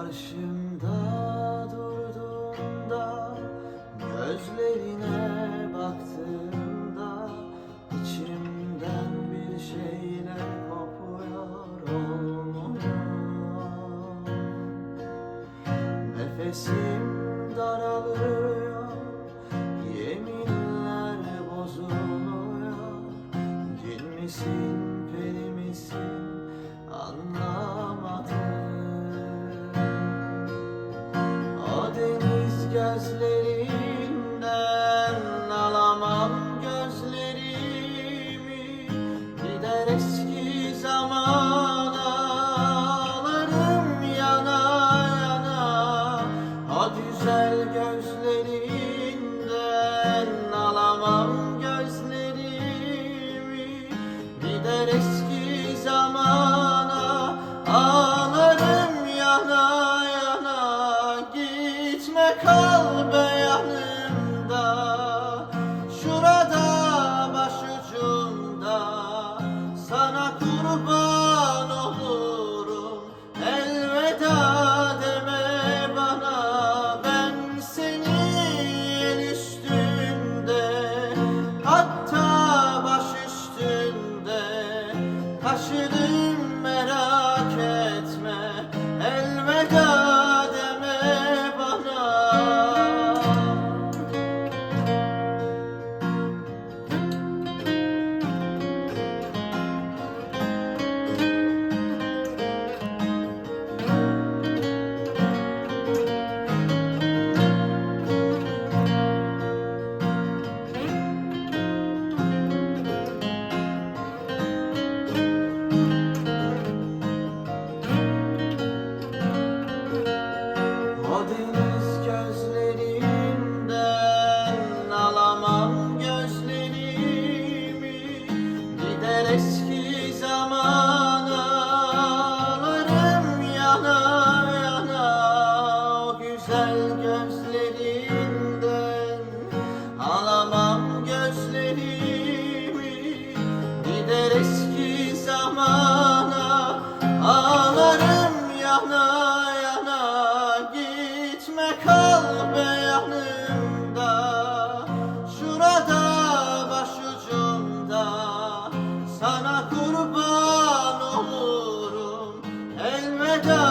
Karşımda durduğunda, gözlerine baktığımda içimden bir şeyler kopuyor olmuyor. Nefesim daralıyor, yeminler bozuluyor. Cin misin, peri misin anlamadım. O deniz gözlerinden alamam gözlerimi. Gider eski zamana, ağlarım yana yana. O güzel gözlerinden alamam gözlerimi. Gider eski zamana, ağlarım yana yana. Gitme kal be yanımda, şurada başucumda. Sana kurban olurum, elveda deme bana. Ben seni el üstünde, hatta baş üstünde taşıdım, merak etme. Elveda deme bana. O deniz gözlerinden alamam gözlerimi. Gider eski zamana, ağlarım yana yana. O güzel gözlerinden alamam gözlerimi. Gider eski zamana, ağlarım yana yana. Gitme kal be yanımda, şurada başucumda. Sana kurban olurum, elveda